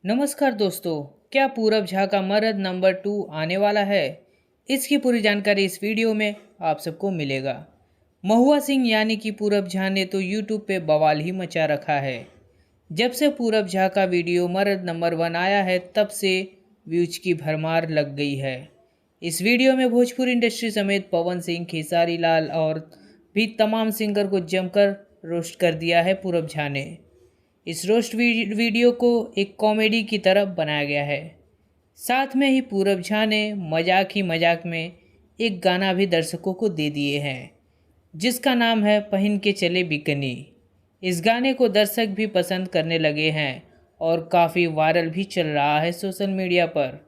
नमस्कार दोस्तों, क्या पूरब झा का मर्द नंबर 2 आने वाला है? इसकी पूरी जानकारी इस वीडियो में आप सबको मिलेगा। महुआ सिंह यानी कि पूरब झा ने तो यूट्यूब पे बवाल ही मचा रखा है। जब से पूरब झा का वीडियो मर्द नंबर 1 आया है तब से व्यूज की भरमार लग गई है। इस वीडियो में भोजपुरी इंडस्ट्री समेत पवन सिंह, खेसारी लाल और भी तमाम सिंगर को जमकर रोस्ट कर दिया है पूरब झा ने। इस रोस्ट वीडियो को एक कॉमेडी की तरह बनाया गया है। साथ में ही पूरब झा ने मजाक ही मजाक में एक गाना भी दर्शकों को दे दिए हैं, जिसका नाम है पहन के चले बिकनी। इस गाने को दर्शक भी पसंद करने लगे हैं और काफ़ी वायरल भी चल रहा है सोशल मीडिया पर।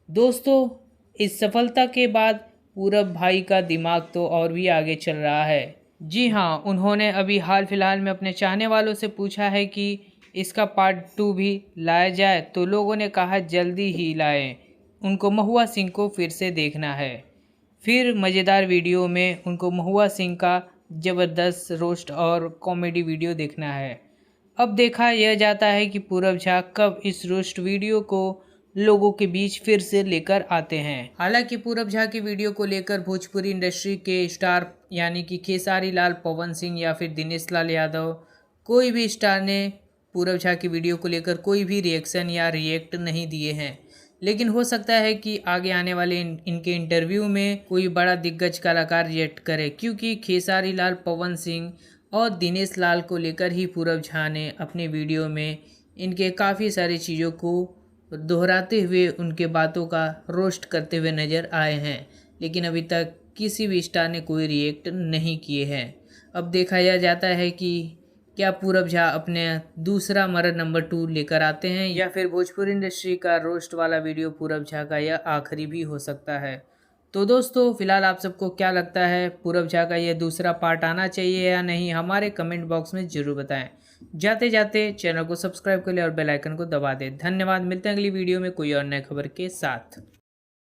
दोस्तों, इस सफलता के बाद पूरब भाई का दिमाग तो और भी आगे चल रहा है। जी हाँ, उन्होंने अभी हाल फिलहाल में अपने चाहने वालों से पूछा है कि इसका पार्ट 2 भी लाया जाए, तो लोगों ने कहा जल्दी ही लाएं। उनको महुआ सिंह को फिर से देखना है। फिर मज़ेदार वीडियो में उनको महुआ सिंह का ज़बरदस्त रोस्ट और कॉमेडी वीडियो देखना है। अब देखा यह जाता है कि पूरब झा कब इस रोस्ट वीडियो को लोगों के बीच फिर से लेकर आते हैं। हालांकि पूरब झा की वीडियो को लेकर भोजपुरी इंडस्ट्री के स्टार यानी कि खेसारी लाल, पवन सिंह या फिर दिनेश लाल यादव, कोई भी स्टार ने पूरब झा की वीडियो को लेकर कोई भी रिएक्शन या रिएक्ट नहीं दिए हैं। लेकिन हो सकता है कि आगे आने वाले इनके इंटरव्यू में कोई बड़ा दिग्गज कलाकार रिएक्ट करे, क्योंकि खेसारी लाल, पवन सिंह और दिनेश लाल को लेकर ही पूरब झा ने अपने वीडियो में इनके काफ़ी सारी चीज़ों को दोहराते हुए उनके बातों का रोस्ट करते हुए नज़र आए हैं। लेकिन अभी तक किसी भी स्टार ने कोई रिएक्ट नहीं किए हैं। अब देखा यह जाता है कि क्या पूरब झा अपने दूसरा मर्द नंबर 2 लेकर आते हैं या फिर भोजपुरी इंडस्ट्री का रोस्ट वाला वीडियो पूरब झा का यह आखिरी भी हो सकता है। तो दोस्तों, फिलहाल आप सबको क्या लगता है, पूरब झा का यह दूसरा पार्ट आना चाहिए या नहीं? हमारे कमेंट बॉक्स में ज़रूर बताएं। जाते जाते चैनल को सब्सक्राइब कर ले और बेल आइकन को दबा दें। धन्यवाद। मिलते हैं अगली वीडियो में कोई और नई खबर के साथ।